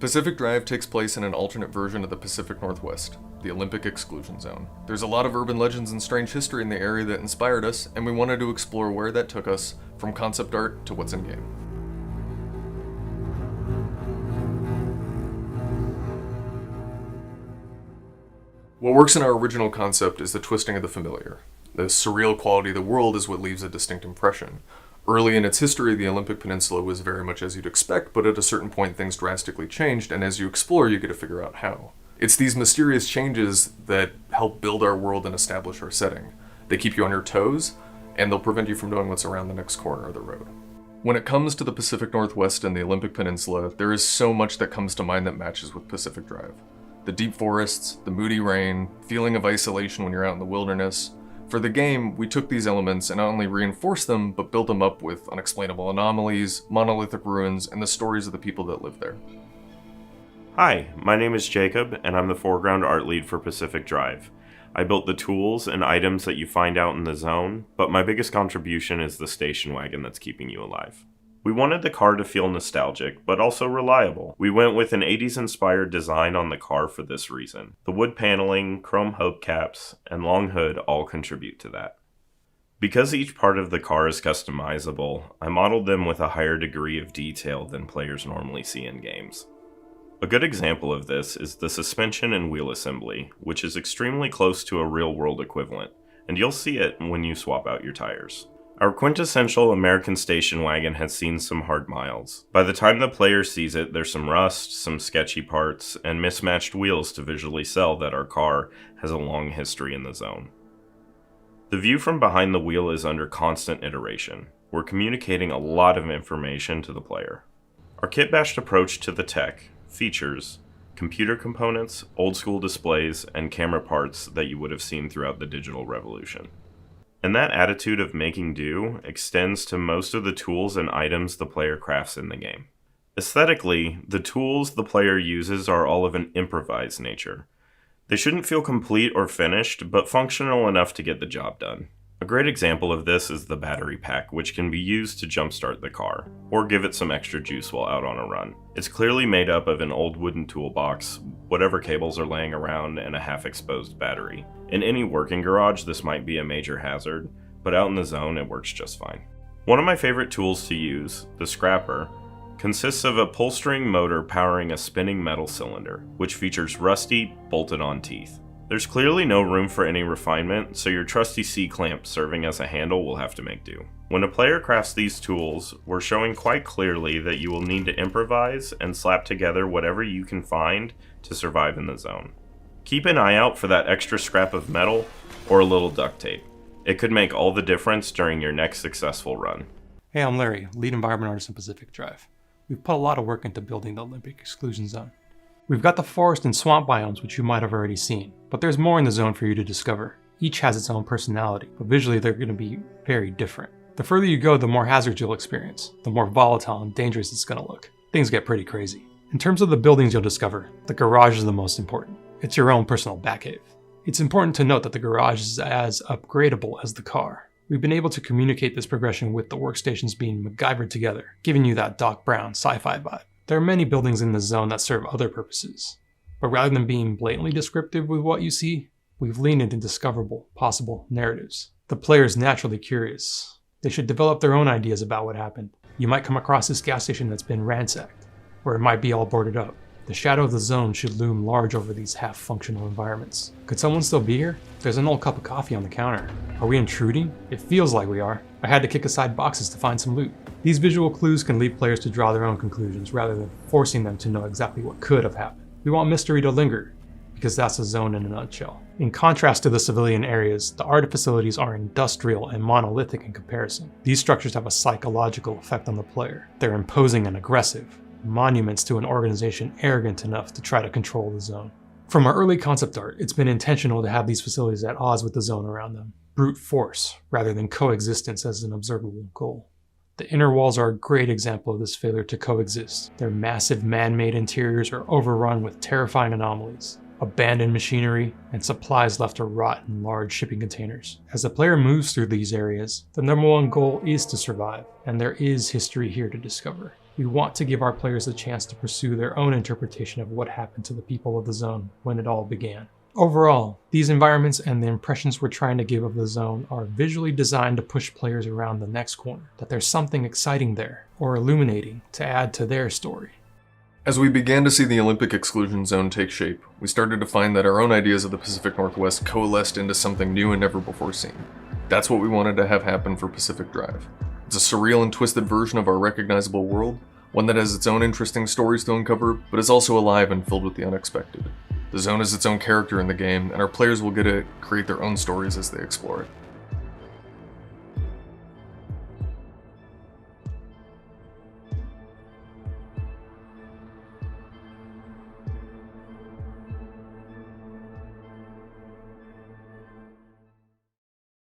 Pacific Drive takes place in an alternate version of the Pacific Northwest, the Olympic Exclusion Zone. There's a lot of urban legends and strange history in the area that inspired us, and we wanted to explore where that took us, from concept art to what's in-game. What works in our original concept is the twisting of the familiar. The surreal quality of the world is what leaves a distinct impression. Early in its history, the Olympic Peninsula was very much as you'd expect, but at a certain point things drastically changed, and as you explore, you get to figure out how. It's these mysterious changes that help build our world and establish our setting. They keep you on your toes, and they'll prevent you from knowing what's around the next corner of the road. When it comes to the Pacific Northwest and the Olympic Peninsula, there is so much that comes to mind that matches with Pacific Drive. The deep forests, the moody rain, feeling of isolation when you're out in the wilderness. For the game, we took these elements and not only reinforced them, but built them up with unexplainable anomalies, monolithic ruins, and the stories of the people that live there. Hi, my name is Jacob, and I'm the foreground art lead for Pacific Drive. I built the tools and items that you find out in the zone, but my biggest contribution is the station wagon that's keeping you alive. We wanted the car to feel nostalgic, but also reliable. We went with an 80s inspired design on the car for this reason. The wood paneling, chrome hubcaps, and long hood all contribute to that. Because each part of the car is customizable, I modeled them with a higher degree of detail than players normally see in games. A good example of this is the suspension and wheel assembly, which is extremely close to a real-world equivalent, and you'll see it when you swap out your tires. Our quintessential American station wagon has seen some hard miles. By the time the player sees it, there's some rust, some sketchy parts, and mismatched wheels to visually sell that our car has a long history in the zone. The view from behind the wheel is under constant iteration. We're communicating a lot of information to the player. Our kit-bashed approach to the tech, features, computer components, old-school displays, and camera parts that you would have seen throughout the digital revolution. And that attitude of making do extends to most of the tools and items the player crafts in the game. Aesthetically, the tools the player uses are all of an improvised nature. They shouldn't feel complete or finished, but functional enough to get the job done. A great example of this is the battery pack, which can be used to jumpstart the car, or give it some extra juice while out on a run. It's clearly made up of an old wooden toolbox, whatever cables are laying around, and a half-exposed battery. In any working garage, this might be a major hazard, but out in the zone, it works just fine. One of my favorite tools to use, the scrapper, consists of a pull-string motor powering a spinning metal cylinder, which features rusty, bolted-on teeth. There's clearly no room for any refinement, so your trusty C-clamp serving as a handle will have to make do. When a player crafts these tools, we're showing quite clearly that you will need to improvise and slap together whatever you can find to survive in the zone. Keep an eye out for that extra scrap of metal or a little duct tape. It could make all the difference during your next successful run. Hey, I'm Larry, lead environment artist in Pacific Drive. We've put a lot of work into building the Olympic Exclusion Zone. We've got the forest and swamp biomes, which you might have already seen, but there's more in the zone for you to discover. Each has its own personality, but visually they're going to be very different. The further you go, the more hazards you'll experience, the more volatile and dangerous it's going to look. Things get pretty crazy. In terms of the buildings you'll discover, the garage is the most important. It's your own personal Batcave. It's important to note that the garage is as upgradable as the car. We've been able to communicate this progression with the workstations being MacGyvered together, giving you that Doc Brown sci-fi vibe. There are many buildings in the zone that serve other purposes, but rather than being blatantly descriptive with what you see, we've leaned into discoverable, possible narratives. The player is naturally curious. They should develop their own ideas about what happened. You might come across this gas station that's been ransacked, or it might be all boarded up. The shadow of the zone should loom large over these half-functional environments. Could someone still be here? There's an old cup of coffee on the counter. Are we intruding? It feels like we are. I had to kick aside boxes to find some loot. These visual clues can lead players to draw their own conclusions rather than forcing them to know exactly what could have happened. We want mystery to linger, because that's a zone in a nutshell. In contrast to the civilian areas, the art facilities are industrial and monolithic in comparison. These structures have a psychological effect on the player. They're imposing and aggressive, monuments to an organization arrogant enough to try to control the zone. From our early concept art, it's been intentional to have these facilities at odds with the zone around them. Brute force, rather than coexistence as an observable goal. The inner walls are a great example of this failure to coexist. Their massive man-made interiors are overrun with terrifying anomalies. abandoned machinery, and supplies left to rot in large shipping containers. As the player moves through these areas, the number one goal is to survive, and there is history here to discover. We want to give our players a chance to pursue their own interpretation of what happened to the people of the zone when it all began. Overall, these environments and the impressions we're trying to give of the zone are visually designed to push players around the next corner, that there's something exciting there, or illuminating, to add to their story. As we began to see the Olympic exclusion zone take shape, we started to find that our own ideas of the Pacific Northwest coalesced into something new and never before seen. That's what we wanted to have happen for Pacific Drive. It's a surreal and twisted version of our recognizable world, one that has its own interesting stories to uncover, but is also alive and filled with the unexpected. The zone is its own character in the game, and our players will get to create their own stories as they explore it.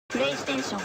PlayStation